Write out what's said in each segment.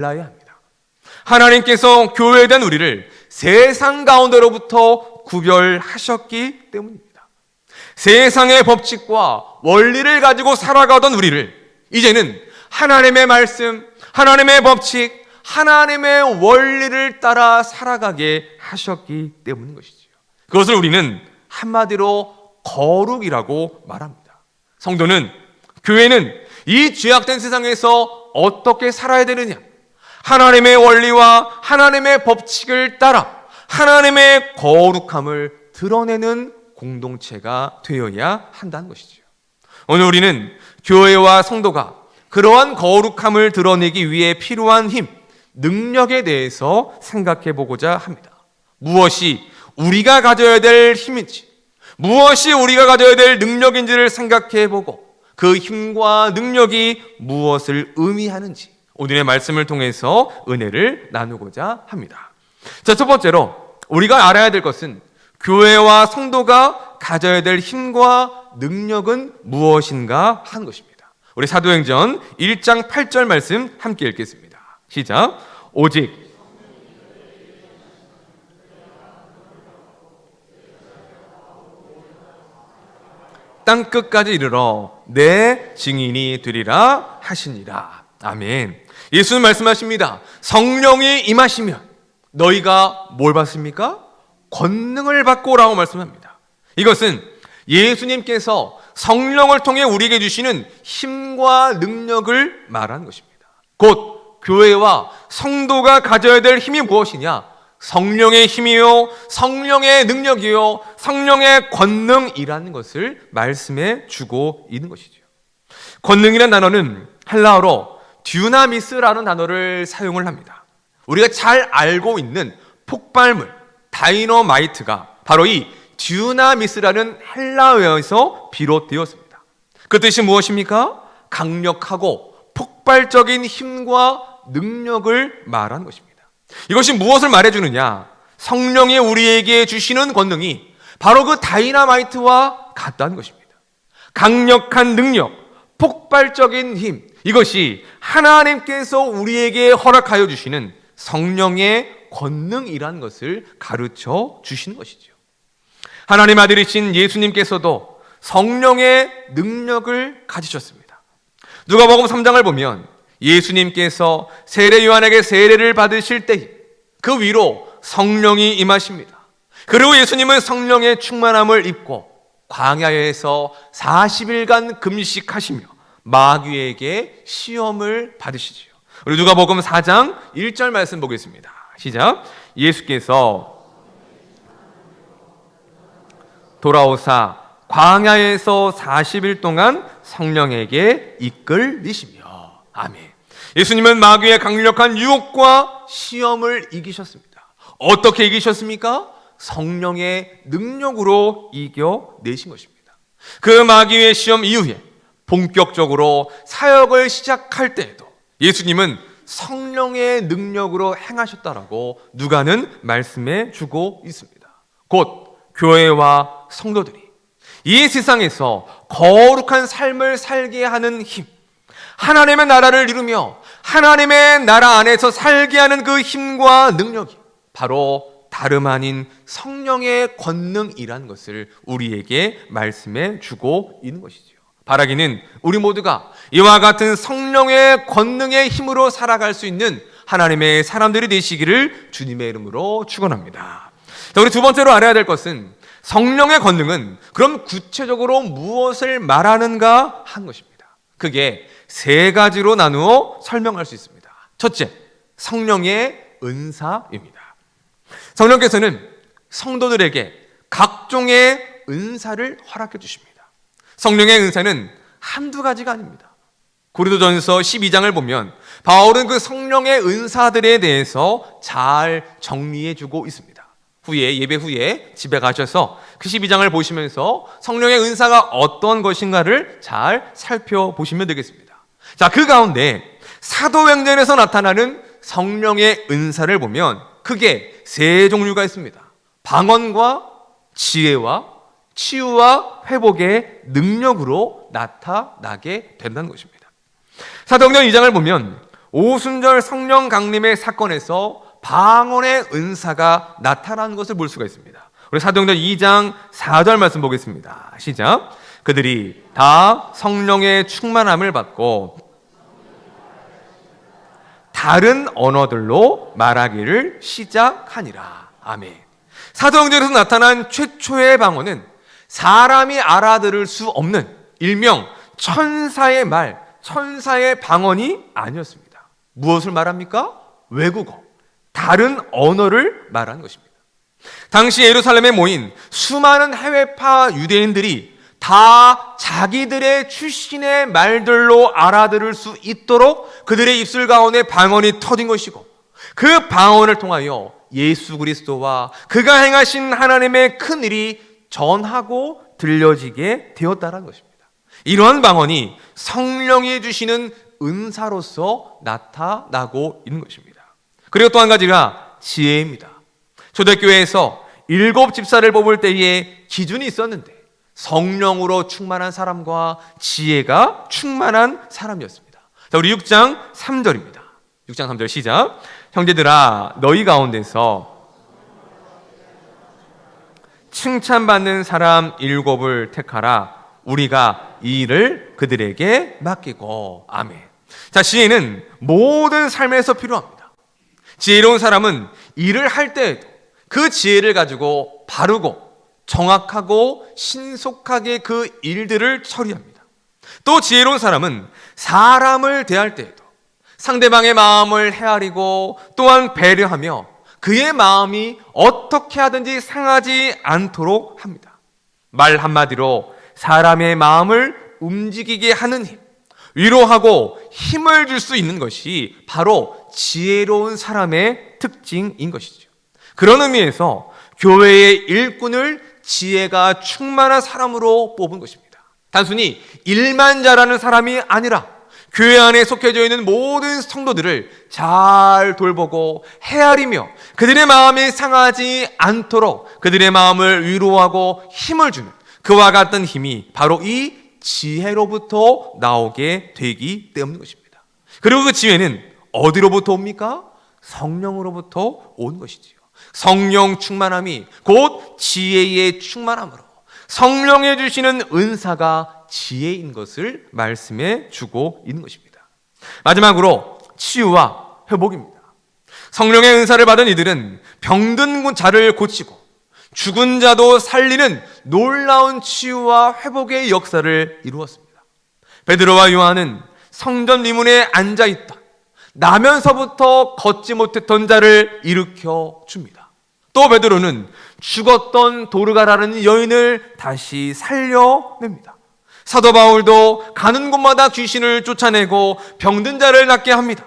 몰라야 합니다. 하나님께서 교회에 대한 우리를 세상 가운데로부터 구별하셨기 때문입니다. 세상의 법칙과 원리를 가지고 살아가던 우리를 이제는 하나님의 말씀, 하나님의 법칙, 하나님의 원리를 따라 살아가게 하셨기 때문인 것이죠. 그것을 우리는 한마디로 거룩이라고 말합니다. 성도는, 교회는 이 죄악된 세상에서 어떻게 살아야 되느냐? 하나님의 원리와 하나님의 법칙을 따라 하나님의 거룩함을 드러내는 공동체가 되어야 한다는 것이죠. 오늘 우리는 교회와 성도가 그러한 거룩함을 드러내기 위해 필요한 힘, 능력에 대해서 생각해 보고자 합니다. 무엇이 우리가 가져야 될 힘인지, 무엇이 우리가 가져야 될 능력인지를 생각해 보고 그 힘과 능력이 무엇을 의미하는지 오늘의 말씀을 통해서 은혜를 나누고자 합니다. 자, 첫 번째로 우리가 알아야 될 것은 교회와 성도가 가져야 될 힘과 능력은 무엇인가 하는 것입니다. 우리 사도행전 1장 8절 말씀 함께 읽겠습니다. 시작. 오직 땅끝까지 이르러 내 증인이 되리라 하시니라. 아멘. 예수는 말씀하십니다. 성령이 임하시면 너희가 뭘 받습니까? 권능을 받고 오라고 말씀합니다. 이것은 예수님께서 성령을 통해 우리에게 주시는 힘과 능력을 말하는 것입니다. 곧 교회와 성도가 가져야 될 힘이 무엇이냐? 성령의 힘이요, 성령의 능력이요, 성령의 권능이라는 것을 말씀해 주고 있는 것이죠. 권능이라는 단어는 헬라어로 듀나미스라는 단어를 사용을 합니다. 우리가 잘 알고 있는 폭발물, 다이너마이트가 바로 이 듀나미스라는 헬라어에서 비롯되었습니다. 그 뜻이 무엇입니까? 강력하고 폭발적인 힘과 능력을 말하는 것입니다. 이것이 무엇을 말해주느냐? 성령이 우리에게 주시는 권능이 바로 그 다이너마이트와 같다는 것입니다. 강력한 능력, 폭발적인 힘, 이것이 하나님께서 우리에게 허락하여 주시는 성령의 권능이라는 것을 가르쳐 주시는 것이죠. 하나님 아들이신 예수님께서도 성령의 능력을 가지셨습니다. 누가복음 3장을 보면 예수님께서 세례 요한에게 세례를 받으실 때 그 위로 성령이 임하십니다. 그리고 예수님은 성령의 충만함을 입고 광야에서 40일간 금식하시며 마귀에게 시험을 받으시지요. 우리 누가복음 4장 1절 말씀 보겠습니다. 시작. 예수께서 돌아오사 광야에서 40일 동안 성령에게 이끌리시며. 아멘. 예수님은 마귀의 강력한 유혹과 시험을 이기셨습니다. 어떻게 이기셨습니까? 성령의 능력으로 이겨내신 것입니다. 그 마귀의 시험 이후에 본격적으로 사역을 시작할 때에도 예수님은 성령의 능력으로 행하셨다라고 누가는 말씀해 주고 있습니다. 곧 교회와 성도들이 이 세상에서 거룩한 삶을 살게 하는 힘, 하나님의 나라를 이루며 하나님의 나라 안에서 살게 하는 그 힘과 능력이 바로 다름 아닌 성령의 권능이라는 것을 우리에게 말씀해 주고 있는 것이죠. 바라기는 우리 모두가 이와 같은 성령의 권능의 힘으로 살아갈 수 있는 하나님의 사람들이 되시기를 주님의 이름으로 축원합니다. 자, 우리 두 번째로 알아야 될 것은 성령의 권능은 그럼 구체적으로 무엇을 말하는가 하는 것입니다. 그게 세 가지로 나누어 설명할 수 있습니다. 첫째, 성령의 은사입니다. 성령께서는 성도들에게 각종의 은사를 허락해 주십니다. 성령의 은사는 한두 가지가 아닙니다. 고린도전서 12장을 보면 바울은 그 성령의 은사들에 대해서 잘 정리해 주고 있습니다. 예배 후에 집에 가셔서 그 12장을 보시면서 성령의 은사가 어떤 것인가를 잘 살펴보시면 되겠습니다. 자, 그 가운데 사도행전에서 나타나는 성령의 은사를 보면 크게 세 종류가 있습니다. 방언과 지혜와 치유와 회복의 능력으로 나타나게 된다는 것입니다. 사도행전 2장을 보면 오순절 성령 강림의 사건에서 방언의 은사가 나타나는 것을 볼 수가 있습니다. 우리 사도행전 2장 4절 말씀 보겠습니다. 시작. 그들이 다 성령의 충만함을 받고 다른 언어들로 말하기를 시작하니라. 아멘. 사도행전에서 나타난 최초의 방언은 사람이 알아들을 수 없는 일명 천사의 말, 천사의 방언이 아니었습니다. 무엇을 말합니까? 외국어, 다른 언어를 말하는 것입니다. 당시 예루살렘에 모인 수많은 해외파 유대인들이 다 자기들의 출신의 말들로 알아들을 수 있도록 그들의 입술 가운데 방언이 터진 것이고, 그 방언을 통하여 예수 그리스도와 그가 행하신 하나님의 큰 일이 전하고 들려지게 되었다는 것입니다. 이러한 방언이 성령이 주시는 은사로서 나타나고 있는 것입니다. 그리고 또 한 가지가 지혜입니다. 초대교회에서 7 집사를 뽑을 때에 기준이 있었는데 성령으로 충만한 사람과 지혜가 충만한 사람이었습니다. 자, 우리 6장 3절입니다. 6장 3절 시작. 형제들아, 너희 가운데서 칭찬받는 사람 7을 택하라. 우리가 이 일을 그들에게 맡기고. 아멘. 자, 지혜는 모든 삶에서 필요합니다. 지혜로운 사람은 일을 할 때에도 그 지혜를 가지고 바르고 정확하고 신속하게 그 일들을 처리합니다. 또 지혜로운 사람은 사람을 대할 때에도 상대방의 마음을 헤아리고 또한 배려하며 그의 마음이 어떻게 하든지 상하지 않도록 합니다. 말 한마디로 사람의 마음을 움직이게 하는 힘, 위로하고 힘을 줄 수 있는 것이 바로 지혜로운 사람의 특징인 것이죠. 그런 의미에서 교회의 일꾼을 지혜가 충만한 사람으로 뽑은 것입니다. 단순히 일만 잘하는 사람이 아니라 교회 안에 속해져 있는 모든 성도들을 잘 돌보고 헤아리며 그들의 마음이 상하지 않도록 그들의 마음을 위로하고 힘을 주는 그와 같은 힘이 바로 이 지혜로부터 나오게 되기 때문인 것입니다. 그리고 그 지혜는 어디로부터 옵니까? 성령으로부터 온 것이지요. 성령 충만함이 곧 지혜의 충만함으로 성령이 주시는 은사가 지혜인 것을 말씀해 주고 있는 것입니다. 마지막으로 치유와 회복입니다. 성령의 은사를 받은 이들은 병든 자를 고치고 죽은 자도 살리는 놀라운 치유와 회복의 역사를 이루었습니다. 베드로와 요한은 성전 리문에 앉아있다 나면서부터 걷지 못했던 자를 일으켜 줍니다. 또 베드로는 죽었던 도르가라는 여인을 다시 살려냅니다. 사도 바울도 가는 곳마다 귀신을 쫓아내고 병든 자를 낫게 합니다.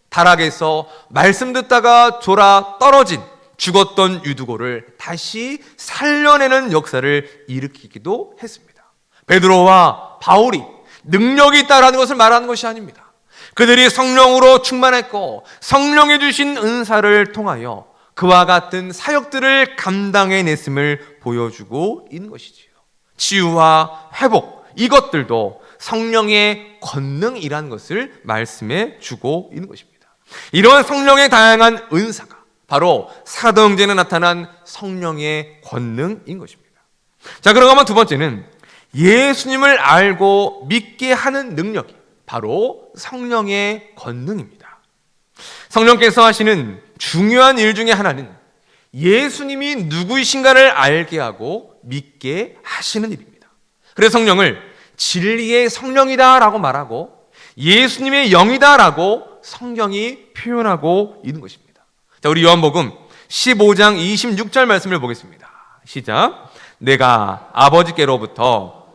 다락에서 말씀 듣다가 졸아 떨어진 죽었던 유두고를 다시 살려내는 역사를 일으키기도 했습니다. 베드로와 바울이 능력이 있다라는 것을 말하는 것이 아닙니다. 그들이 성령으로 충만했고 성령이 주신 은사를 통하여 그와 같은 사역들을 감당해냈음을 보여주고 있는 것이지요. 치유와 회복, 이것들도 성령의 권능이라는 것을 말씀해 주고 있는 것입니다. 이런 성령의 다양한 은사가 바로 사도행전에 나타난 성령의 권능인 것입니다. 자, 그러면 두 번째는 예수님을 알고 믿게 하는 능력이 바로 성령의 권능입니다. 성령께서 하시는 중요한 일 중에 하나는 예수님이 누구이신가를 알게 하고 믿게 하시는 일입니다. 그래서 성령을 진리의 성령이다라고 말하고 예수님의 영이다라고 성경이 표현하고 있는 것입니다. 자, 우리 요한복음 15장 26절 말씀을 보겠습니다. 시작. 내가 아버지께로부터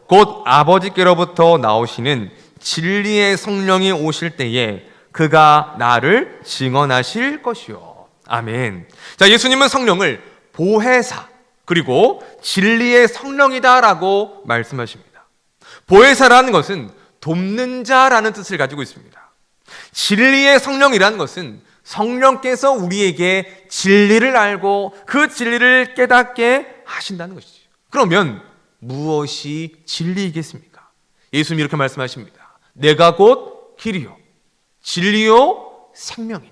곧 아버지께로부터 나오시는 진리의 성령이 오실 때에 그가 나를 증언하실 것이요. 아멘. 자, 예수님은 성령을 보혜사 그리고 진리의 성령이다라고 말씀하십니다. 보혜사라는 것은 돕는 자라는 뜻을 가지고 있습니다. 진리의 성령이라는 것은 성령께서 우리에게 진리를 알고 그 진리를 깨닫게 하신다는 것이죠. 그러면 무엇이 진리이겠습니까? 예수님이 이렇게 말씀하십니다. 내가 곧 길이요 진리요 생명이니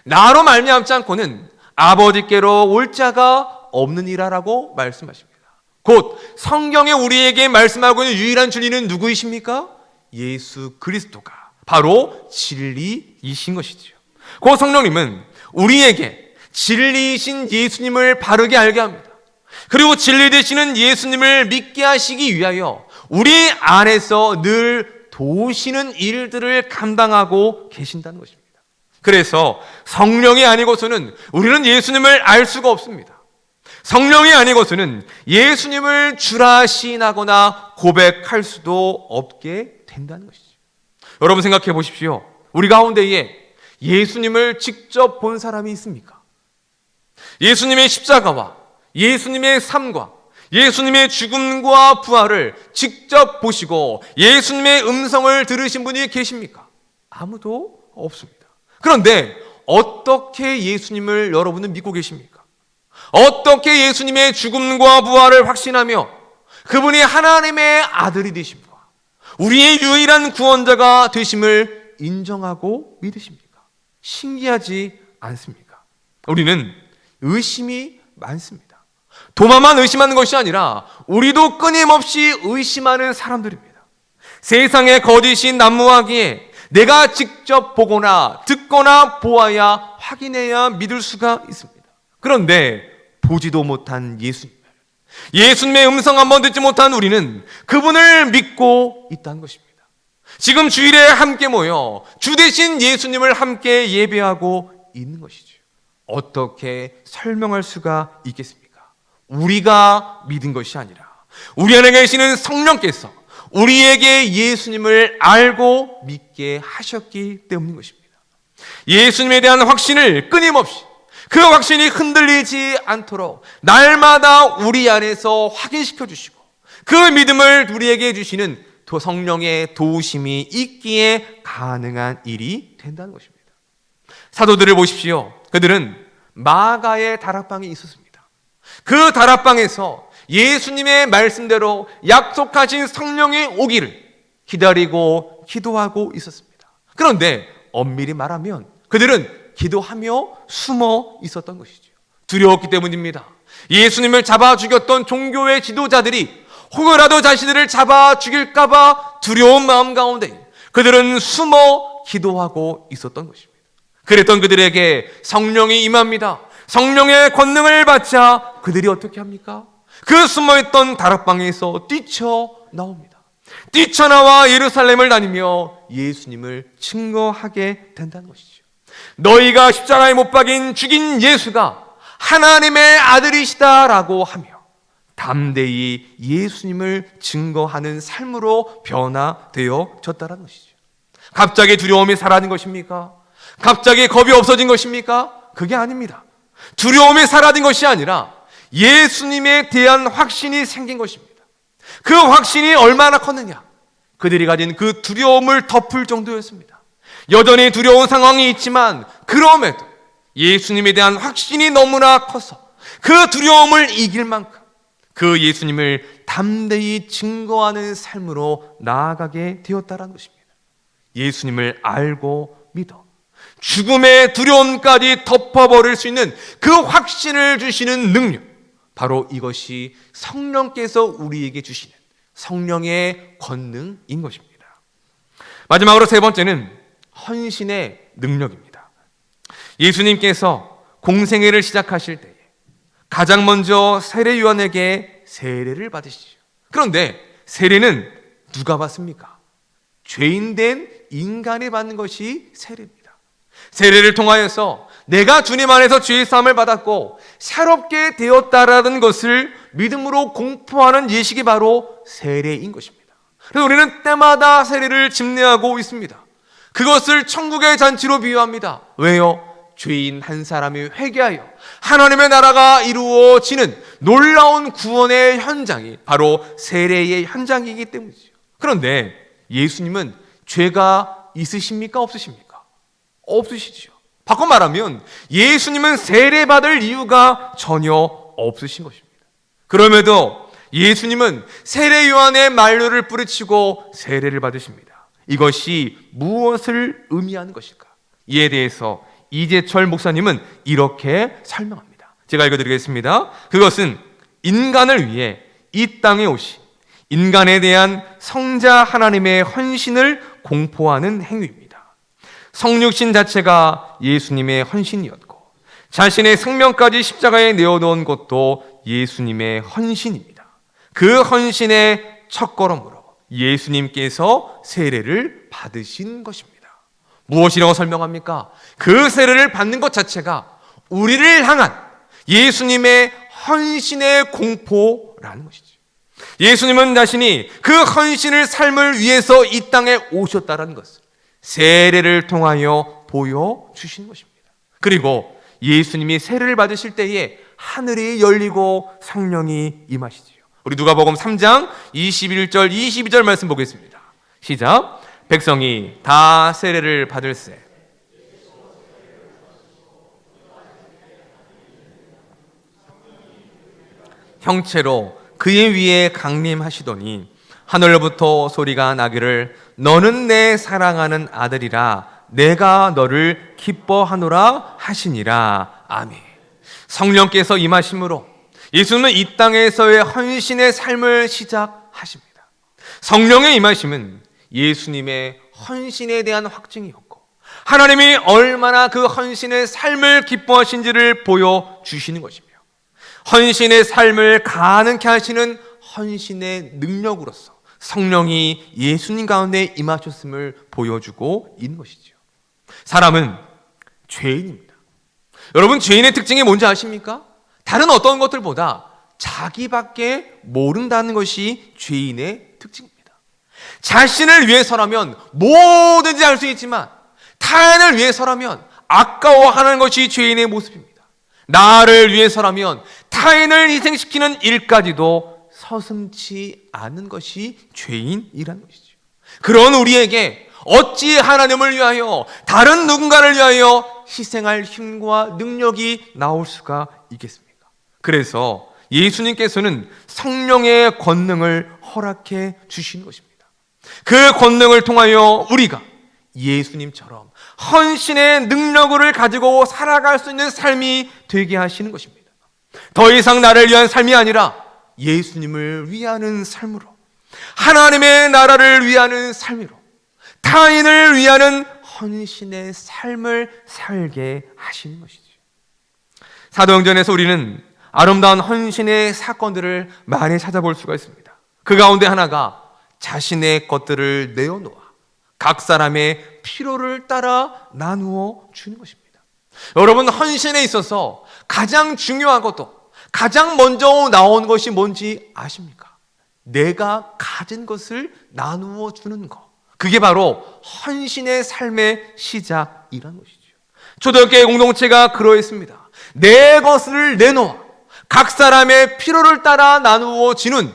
나로 말미암지 않고는 아버지께로 올 자가 없느니라라고 말씀하십니다. 곧 성경에 우리에게 말씀하고 있는 유일한 진리는 누구이십니까? 예수 그리스도가 바로 진리이신 것이지요. 그 성령님은 우리에게 진리이신 예수님을 바르게 알게 합니다. 그리고 진리 되시는 예수님을 믿게 하시기 위하여 우리 안에서 늘 도우시는 일들을 감당하고 계신다는 것입니다. 그래서 성령이 아니고서는 우리는 예수님을 알 수가 없습니다. 성령이 아니고서는 예수님을 주라 시인하거나 고백할 수도 없게 된다는 것이죠. 여러분 생각해 보십시오. 우리 가운데에 예수님을 직접 본 사람이 있습니까? 예수님의 십자가와 예수님의 삶과 예수님의 죽음과 부활을 직접 보시고 예수님의 음성을 들으신 분이 계십니까? 아무도 없습니다. 그런데 어떻게 예수님을 여러분은 믿고 계십니까? 어떻게 예수님의 죽음과 부활을 확신하며 그분이 하나님의 아들이 되심과 우리의 유일한 구원자가 되심을 인정하고 믿으십니까? 신기하지 않습니까? 우리는 의심이 많습니다. 도마만 의심하는 것이 아니라 우리도 끊임없이 의심하는 사람들입니다. 세상의 거짓인 난무하기에 내가 직접 보거나 듣거나 보아야 확인해야 믿을 수가 있습니다. 그런데 보지도 못한 예수님의 음성 한번 듣지 못한 우리는 그분을 믿고 있다는 것입니다. 지금 주일에 함께 모여 주 되신 예수님을 함께 예배하고 있는 것이죠. 어떻게 설명할 수가 있겠습니까? 우리가 믿은 것이 아니라 우리 안에 계시는 성령께서 우리에게 예수님을 알고 믿게 하셨기 때문인 것입니다. 예수님에 대한 확신을 끊임없이 그 확신이 흔들리지 않도록 날마다 우리 안에서 확인시켜 주시고 그 믿음을 우리에게 주시는 성령의 도우심이 있기에 가능한 일이 된다는 것입니다. 사도들을 보십시오. 그들은 마가의 다락방에 있었습니다. 그 다락방에서 예수님의 말씀대로 약속하신 성령이 오기를 기다리고 기도하고 있었습니다. 그런데 엄밀히 말하면 그들은 기도하며 숨어 있었던 것이죠. 두려웠기 때문입니다. 예수님을 잡아 죽였던 종교의 지도자들이 혹여라도 자신들을 잡아 죽일까봐 두려운 마음 가운데 그들은 숨어 기도하고 있었던 것입니다. 그랬던 그들에게 성령이 임합니다. 성령의 권능을 받자 그들이 어떻게 합니까? 그 숨어있던 다락방에서 뛰쳐나옵니다. 뛰쳐나와 예루살렘을 다니며 예수님을 증거하게 된다는 것이죠. 너희가 십자가에 못 박인 죽인 예수가 하나님의 아들이시다라고 하며 담대히 예수님을 증거하는 삶으로 변화되어졌다는 것이죠. 갑자기 두려움이 사라진 것입니까? 갑자기 겁이 없어진 것입니까? 그게 아닙니다. 두려움이 사라진 것이 아니라 예수님에 대한 확신이 생긴 것입니다. 그 확신이 얼마나 컸느냐? 그들이 가진 그 두려움을 덮을 정도였습니다. 여전히 두려운 상황이 있지만 그럼에도 예수님에 대한 확신이 너무나 커서 그 두려움을 이길 만큼 그 예수님을 담대히 증거하는 삶으로 나아가게 되었다는 것입니다. 예수님을 알고 믿어 죽음의 두려움까지 덮어버릴 수 있는 그 확신을 주시는 능력, 바로 이것이 성령께서 우리에게 주시는 성령의 권능인 것입니다. 마지막으로 세 번째는 헌신의 능력입니다. 예수님께서 공생애를 시작하실 때에 가장 먼저 세례 요한에게 세례를 받으시죠. 그런데 세례는 누가 받습니까? 죄인된 인간이 받는 것이 세례입니다. 세례를 통하여서 내가 주님 안에서 죄의 사함을 받았고 새롭게 되었다라는 것을 믿음으로 공포하는 예식이 바로 세례인 것입니다. 그래서 우리는 때마다 세례를 집례하고 있습니다. 그것을 천국의 잔치로 비유합니다. 왜요? 죄인 한 사람이 회개하여 하나님의 나라가 이루어지는 놀라운 구원의 현장이 바로 세례의 현장이기 때문이죠. 그런데 예수님은 죄가 있으십니까? 없으십니까? 없으시죠. 바꿔 말하면 예수님은 세례받을 이유가 전혀 없으신 것입니다. 그럼에도 예수님은 세례 요한의 만류를 뿌리치고 세례를 받으십니다. 이것이 무엇을 의미하는 것일까? 이에 대해서 이재철 목사님은 이렇게 설명합니다. 제가 읽어드리겠습니다. 그것은 인간을 위해 이 땅에 오신 인간에 대한 성자 하나님의 헌신을 공포하는 행위입니다. 성육신 자체가 예수님의 헌신이었고 자신의 생명까지 십자가에 내어놓은 것도 예수님의 헌신입니다. 그 헌신의 첫걸음으로 예수님께서 세례를 받으신 것입니다. 무엇이라고 설명합니까? 그 세례를 받는 것 자체가 우리를 향한 예수님의 헌신의 공포라는 것이죠. 예수님은 자신이 그 헌신을 삶을 위해서 이 땅에 오셨다는 것을 세례를 통하여 보여주신 것입니다. 그리고 예수님이 세례를 받으실 때에 하늘이 열리고 성령이 임하시지요. 우리 누가복음 3장 21절 22절 말씀 보겠습니다. 시작. 백성이 다 세례를 받을세 형체로 그의 위에 강림하시더니 하늘로부터 소리가 나기를 너는 내 사랑하는 아들이라 내가 너를 기뻐하노라 하시니라. 아멘. 성령께서 임하심으로 예수는 이 땅에서의 헌신의 삶을 시작하십니다. 성령의 임하심은 예수님의 헌신에 대한 확증이었고 하나님이 얼마나 그 헌신의 삶을 기뻐하신지를 보여주시는 것이며 헌신의 삶을 가능케 하시는 헌신의 능력으로서 성령이 예수님 가운데 임하셨음을 보여주고 있는 것이죠. 사람은 죄인입니다. 여러분, 죄인의 특징이 뭔지 아십니까? 다른 어떤 것들보다 자기밖에 모른다는 것이 죄인의 특징입니다. 자신을 위해서라면 뭐든지 할 수 있지만 타인을 위해서라면 아까워하는 것이 죄인의 모습입니다. 나를 위해서라면 타인을 희생시키는 일까지도 서슴지 않는 것이 죄인이라는 것이죠. 그런 우리에게 어찌 하나님을 위하여 다른 누군가를 위하여 희생할 힘과 능력이 나올 수가 있겠습니까? 그래서 예수님께서는 성령의 권능을 허락해 주시는 것입니다. 그 권능을 통하여 우리가 예수님처럼 헌신의 능력을 가지고 살아갈 수 있는 삶이 되게 하시는 것입니다. 더 이상 나를 위한 삶이 아니라 예수님을 위하는 삶으로, 하나님의 나라를 위하는 삶으로, 타인을 위하는 헌신의 삶을 살게 하시는 것이죠. 사도행전에서 우리는 아름다운 헌신의 사건들을 많이 찾아볼 수가 있습니다. 그 가운데 하나가 자신의 것들을 내어놓아 각 사람의 필요를 따라 나누어 주는 것입니다. 여러분, 헌신에 있어서 가장 중요한 것도 가장 먼저 나온 것이 뭔지 아십니까? 내가 가진 것을 나누어 주는 것. 그게 바로 헌신의 삶의 시작이라는 것이죠. 초대교회 공동체가 그러했습니다. 내 것을 내놓아 각 사람의 필요를 따라 나누어 주는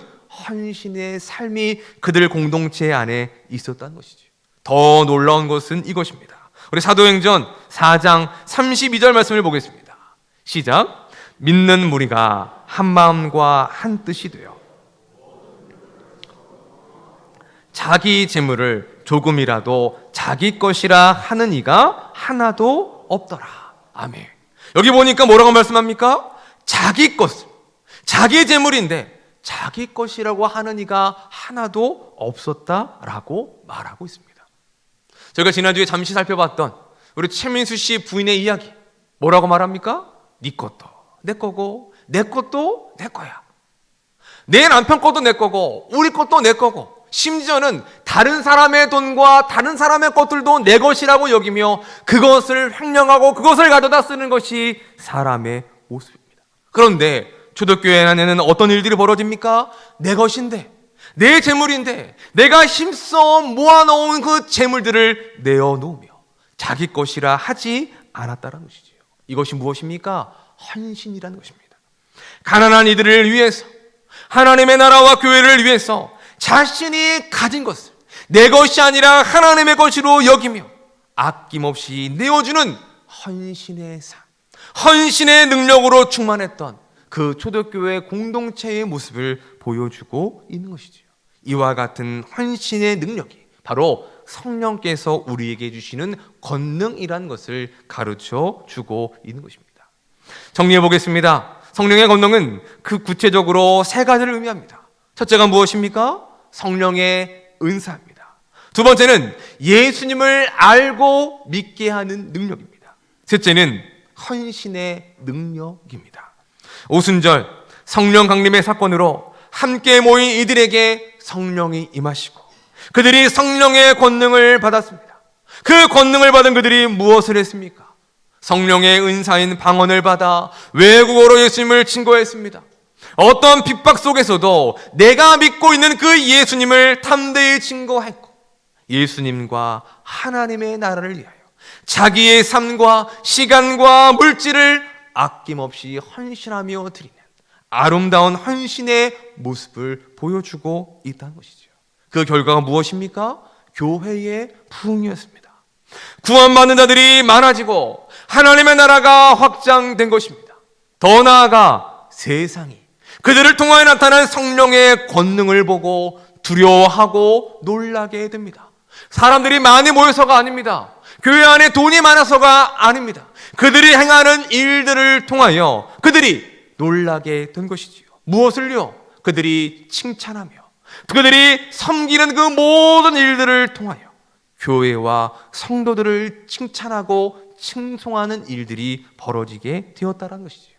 헌신의 삶이 그들 공동체 안에 있었다는 것이죠. 더 놀라운 것은 이것입니다. 우리 사도행전 4장 32절 말씀을 보겠습니다. 시작. 믿는 무리가 한 마음과 한 뜻이 되어 자기 재물을 조금이라도 자기 것이라 하는 이가 하나도 없더라. 아멘. 여기 보니까 뭐라고 말씀합니까? 자기 것을, 자기 재물인데 자기 것이라고 하는 이가 하나도 없었다라고 말하고 있습니다. 저희가 지난주에 잠시 살펴봤던 우리 최민수 씨 부인의 이야기, 뭐라고 말합니까? 네 것도 내 거고 내 것도 내 거야. 내 남편 것도 내 거고 우리 것도 내 거고, 심지어는 다른 사람의 돈과 다른 사람의 것들도 내 것이라고 여기며 그것을 횡령하고 그것을 가져다 쓰는 것이 사람의 모습입니다. 그런데 초대교회 안에는 어떤 일들이 벌어집니까? 내 것인데, 내 재물인데 내가 힘써 모아놓은 그 재물들을 내어놓으며 자기 것이라 하지 않았다는 것이죠. 이것이 무엇입니까? 헌신이라는 것입니다. 가난한 이들을 위해서, 하나님의 나라와 교회를 위해서 자신이 가진 것을 내 것이 아니라 하나님의 것으로 여기며 아낌없이 내어주는 헌신의 삶, 헌신의 능력으로 충만했던 그 초대교회 공동체의 모습을 보여주고 있는 것이죠. 이와 같은 헌신의 능력이 바로 성령께서 우리에게 주시는 권능이라는 것을 가르쳐 주고 있는 것입니다. 정리해 보겠습니다. 성령의 권능은 그 구체적으로 세 가지를 의미합니다. 첫째가 무엇입니까? 성령의 은사입니다. 두 번째는 예수님을 알고 믿게 하는 능력입니다. 셋째는 헌신의 능력입니다. 오순절 성령 강림의 사건으로 함께 모인 이들에게 성령이 임하시고 그들이 성령의 권능을 받았습니다. 그 권능을 받은 그들이 무엇을 했습니까? 성령의 은사인 방언을 받아 외국어로 예수님을 증거했습니다. 어떤 핍박 속에서도 내가 믿고 있는 그 예수님을 담대히 증거했고 예수님과 하나님의 나라를 위하여 자기의 삶과 시간과 물질을 아낌없이 헌신하며 드리는 아름다운 헌신의 모습을 보여주고 있다는 것이죠. 그 결과가 무엇입니까? 교회의 부흥이었습니다. 구원받는 자들이 많아지고 하나님의 나라가 확장된 것입니다. 더 나아가 세상이 그들을 통하여 나타난 성령의 권능을 보고 두려워하고 놀라게 됩니다. 사람들이 많이 모여서가 아닙니다. 교회 안에 돈이 많아서가 아닙니다. 그들이 행하는 일들을 통하여 그들이 놀라게 된 것이지요. 무엇을요? 그들이 칭찬하며 그들이 섬기는 그 모든 일들을 통하여 교회와 성도들을 칭찬하고 칭송하는 일들이 벌어지게 되었다는 것이지요.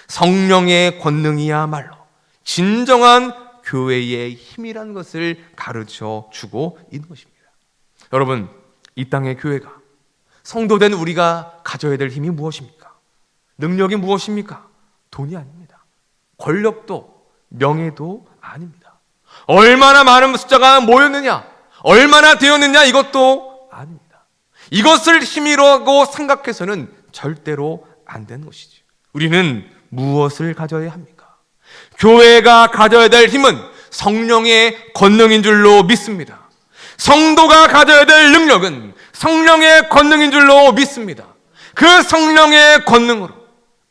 성령의 권능이야말로 진정한 교회의 힘이라는 것을 가르쳐 주고 있는 것입니다. 여러분, 이 땅의 교회가 성도된 우리가 가져야 될 힘이 무엇입니까? 능력이 무엇입니까? 돈이 아닙니다. 권력도 명예도 아닙니다. 얼마나 많은 숫자가 모였느냐, 얼마나 되었느냐 이것도 아닙니다. 이것을 힘이라고 생각해서는 절대로 안 되는 것이죠. 우리는 무엇을 가져야 합니까? 교회가 가져야 될 힘은 성령의 권능인 줄로 믿습니다. 성도가 가져야 될 능력은 성령의 권능인 줄로 믿습니다. 그 성령의 권능으로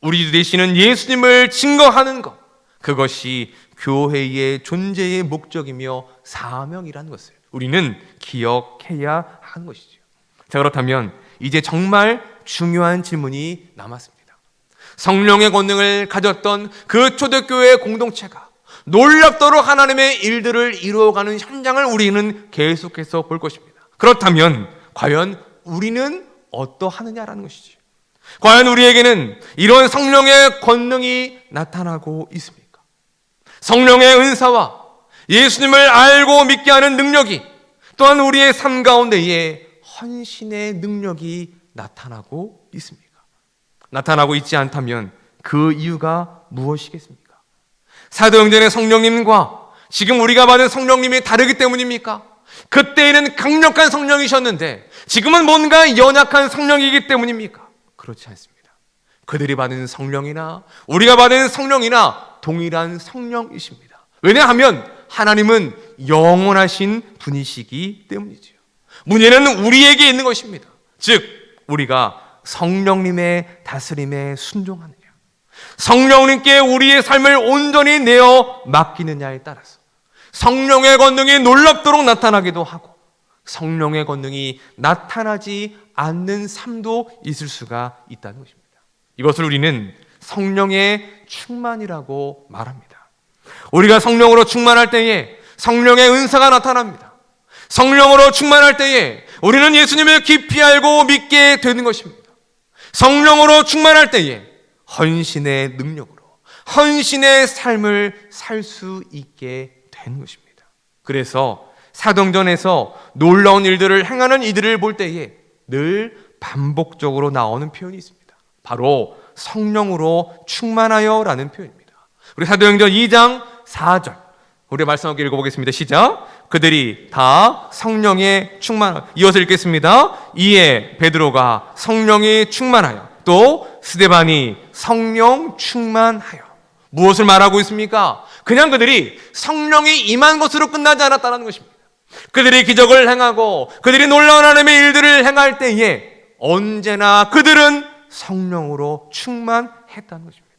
우리 되시는 예수님을 증거하는 것, 그것이 교회의 존재의 목적이며 사명이라는 것을 우리는 기억해야 하는 것이죠. 자, 그렇다면 이제 정말 중요한 질문이 남았습니다. 성령의 권능을 가졌던 그 초대교회 공동체가 놀랍도록 하나님의 일들을 이루어가는 현장을 우리는 계속해서 볼 것입니다. 그렇다면 과연 우리는 어떠하느냐라는 것이죠. 과연 우리에게는 이런 성령의 권능이 나타나고 있습니까? 성령의 은사와 예수님을 알고 믿게 하는 능력이 또한 우리의 삶 가운데에 헌신의 능력이 나타나고 있습니까? 나타나고 있지 않다면 그 이유가 무엇이겠습니까? 사도행전의 성령님과 지금 우리가 받은 성령님이 다르기 때문입니까? 그때에는 강력한 성령이셨는데 지금은 뭔가 연약한 성령이기 때문입니까? 그렇지 않습니다. 그들이 받은 성령이나 우리가 받은 성령이나 동일한 성령이십니다. 왜냐하면 하나님은 영원하신 분이시기 때문이죠. 문제는 우리에게 있는 것입니다. 즉 우리가 성령님의 다스림에 순종하느냐, 성령님께 우리의 삶을 온전히 내어 맡기느냐에 따라서 성령의 권능이 놀랍도록 나타나기도 하고 성령의 권능이 나타나지 않는 삶도 있을 수가 있다는 것입니다. 이것을 우리는 성령의 충만이라고 말합니다. 우리가 성령으로 충만할 때에 성령의 은사가 나타납니다. 성령으로 충만할 때에 우리는 예수님을 깊이 알고 믿게 되는 것입니다. 성령으로 충만할 때에 헌신의 능력으로 헌신의 삶을 살 수 있게 되는 것입니다. 그래서 사도행전에서 놀라운 일들을 행하는 이들을 볼 때에 늘 반복적으로 나오는 표현이 있습니다. 바로 성령으로 충만하여라는 표현입니다. 우리 사도행전 2장 4절 우리 말씀 함께 읽어보겠습니다. 시작. 그들이 다 성령에 충만하여, 이어서 읽겠습니다. 이에 베드로가 성령이 충만하여 또 스데반이 성령 충만하여. 무엇을 말하고 있습니까? 그냥 그들이 성령이 임한 것으로 끝나지 않았다는 것입니다. 그들이 기적을 행하고 그들이 놀라운 하나님의 일들을 행할 때에 언제나 그들은 성령으로 충만했다는 것입니다.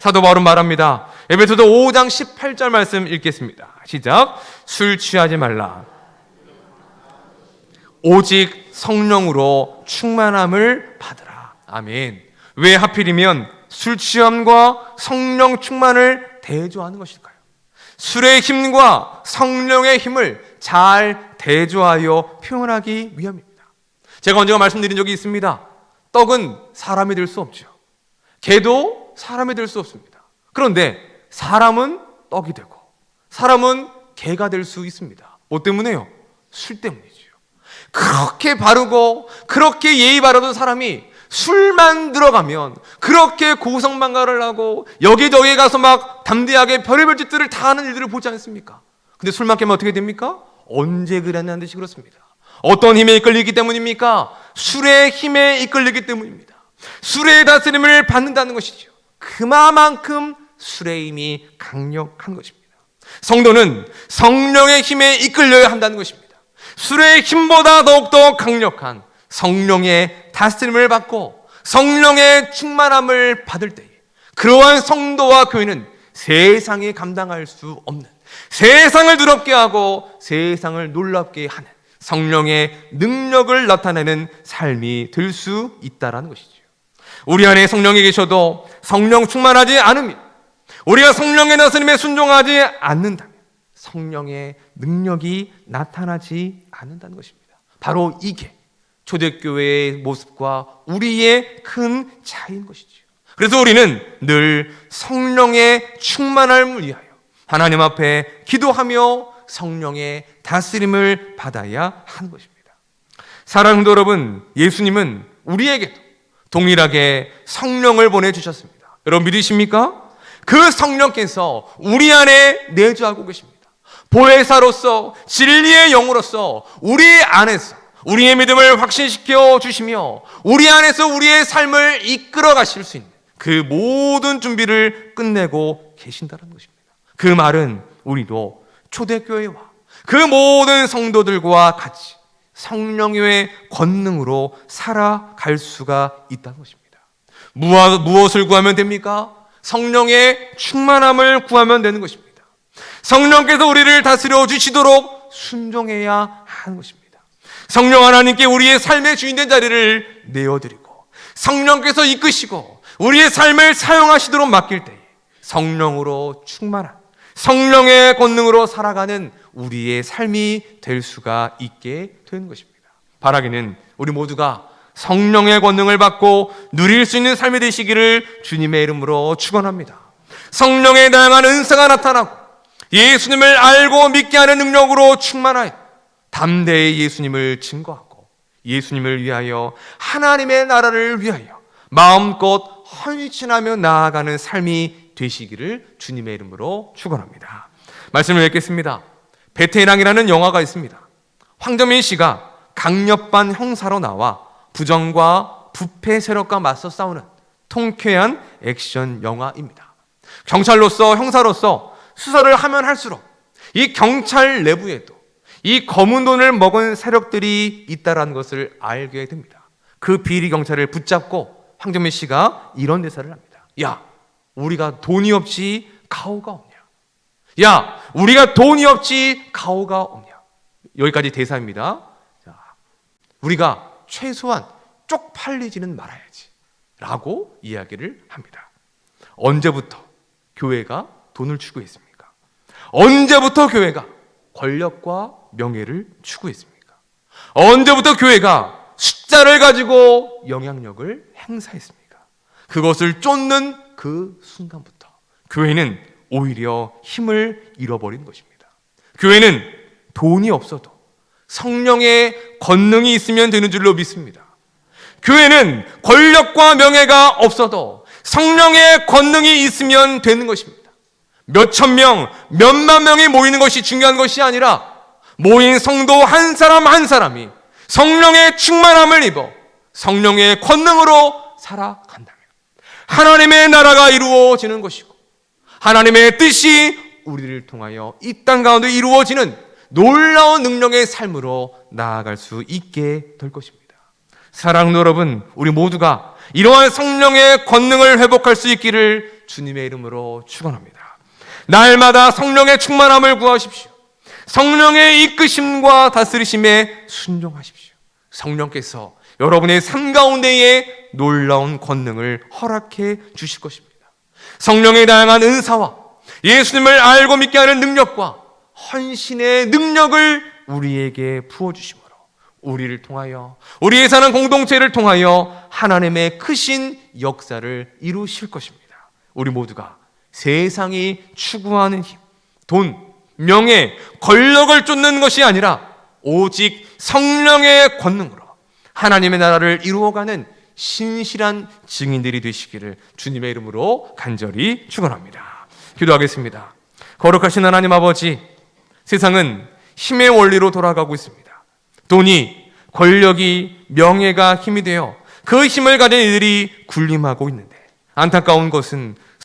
사도 바울은 말합니다. 에베소서 5장 18절 말씀 읽겠습니다. 시작. 술 취하지 말라. 오직 성령으로 충만함을 받으라. 아멘. 왜 하필이면 술 취함과 성령 충만을 대조하는 것일까요? 술의 힘과 성령의 힘을 잘 대조하여 표현하기 위함입니다. 제가 언젠가 말씀드린 적이 있습니다. 떡은 사람이 될 수 없죠. 개도 사람이 될 수 없습니다. 그런데 사람은 떡이 되고 사람은 개가 될 수 있습니다. 뭐 때문에요? 술 때문이죠. 그렇게 바르고 그렇게 예의 바르던 사람이 술만 들어가면 그렇게 고성방가를 하고 여기저기 가서 막 담대하게 별의별 짓들을 다 하는 일들을 보지 않습니까? 근데 술만 깨면 어떻게 됩니까? 언제 그랬냐는 듯이 그렇습니다. 어떤 힘에 이끌리기 때문입니까? 술의 힘에 이끌리기 때문입니다. 술의 다스림을 받는다는 것이죠. 그만큼 술의 힘이 강력한 것입니다. 성도는 성령의 힘에 이끌려야 한다는 것입니다. 술의 힘보다 더욱더 강력한 성령의 다스림을 받고 성령의 충만함을 받을 때에 그러한 성도와 교회는 세상이 감당할 수 없는, 세상을 두렵게 하고 세상을 놀랍게 하는 성령의 능력을 나타내는 삶이 될 수 있다는 것이죠. 우리 안에 성령이 계셔도 성령 충만하지 않으면, 우리가 성령의 다스림에 순종하지 않는다면 성령의 능력이 나타나지 않는다는 것입니다. 바로 이게 초대교회의 모습과 우리의 큰 차이인 것이죠. 그래서 우리는 늘 성령의 충만함을 위하여 하나님 앞에 기도하며 성령의 다스림을 받아야 하는 것입니다. 사랑하는 성도 여러분, 예수님은 우리에게도 동일하게 성령을 보내주셨습니다. 여러분 믿으십니까? 그 성령께서 우리 안에 내주하고 계십니다. 보혜사로서 진리의 영으로서 우리 안에서 우리의 믿음을 확신시켜 주시며 우리 안에서 우리의 삶을 이끌어 가실 수 있는 그 모든 준비를 끝내고 계신다는 것입니다. 그 말은 우리도 초대교회와 그 모든 성도들과 같이 성령의 권능으로 살아갈 수가 있다는 것입니다. 무엇을 구하면 됩니까? 성령의 충만함을 구하면 되는 것입니다. 성령께서 우리를 다스려 주시도록 순종해야 하는 것입니다. 성령 하나님께 우리의 삶의 주인된 자리를 내어드리고 성령께서 이끄시고 우리의 삶을 사용하시도록 맡길 때에 성령으로 충만한 성령의 권능으로 살아가는 우리의 삶이 될 수가 있게 되는 것입니다. 바라기는 우리 모두가 성령의 권능을 받고 누릴 수 있는 삶이 되시기를 주님의 이름으로 축원합니다. 성령의 다양한 은사가 나타나고 예수님을 알고 믿게 하는 능력으로 충만하여 담대히 예수님을 증거하고 예수님을 위하여 하나님의 나라를 위하여 마음껏 헌신하며 나아가는 삶이 되시기를 주님의 이름으로 축원합니다. 말씀을 읽겠습니다. 베테랑이라는 영화가 있습니다. 황정민 씨가 강력반 형사로 나와 부정과 부패 세력과 맞서 싸우는 통쾌한 액션 영화입니다. 경찰로서 형사로서 수사를 하면 할수록 이 경찰 내부에도 이 검은 돈을 먹은 세력들이 있다는 것을 알게 됩니다. 그 비리 경찰을 붙잡고 황정민 씨가 이런 대사를 합니다. 야, 우리가 돈이 없지 가오가 없냐? 야, 우리가 돈이 없지 가오가 없냐? 여기까지 대사입니다. 자, 우리가 최소한 쪽팔리지는 말아야지 라고 이야기를 합니다. 언제부터 교회가 돈을 추구했습니까? 언제부터 교회가 권력과 명예를 추구했습니까? 언제부터 교회가 숫자를 가지고 영향력을 행사했습니까? 그것을 쫓는 그 순간부터 교회는 오히려 힘을 잃어버린 것입니다. 교회는 돈이 없어도 성령의 권능이 있으면 되는 줄로 믿습니다. 교회는 권력과 명예가 없어도 성령의 권능이 있으면 되는 것입니다. 몇천 명, 몇만 명이 모이는 것이 중요한 것이 아니라 모인 성도 한 사람 한 사람이 성령의 충만함을 입어 성령의 권능으로 살아간다면 하나님의 나라가 이루어지는 것이고 하나님의 뜻이 우리를 통하여 이 땅 가운데 이루어지는 놀라운 능력의 삶으로 나아갈 수 있게 될 것입니다. 사랑하는 여러분, 우리 모두가 이러한 성령의 권능을 회복할 수 있기를 주님의 이름으로 축원합니다. 날마다 성령의 충만함을 구하십시오. 성령의 이끄심과 다스리심에 순종하십시오. 성령께서 여러분의 삶 가운데에 놀라운 권능을 허락해 주실 것입니다. 성령의 다양한 은사와 예수님을 알고 믿게 하는 능력과 헌신의 능력을 우리에게 부어주심으로 우리를 통하여, 우리의 사는 공동체를 통하여 하나님의 크신 역사를 이루실 것입니다. 우리 모두가 세상이 추구하는 힘, 돈, 명예, 권력을 쫓는 것이 아니라 오직 성령의 권능으로 하나님의 나라를 이루어가는 신실한 증인들이 되시기를 주님의 이름으로 간절히 축원합니다. 기도하겠습니다. 거룩하신 하나님 아버지, 세상은 힘의 원리로 돌아가고 있습니다. 돈이, 권력이, 명예가 힘이 되어 그 힘을 가진 이들이 군림하고 있는데, 안타까운 것은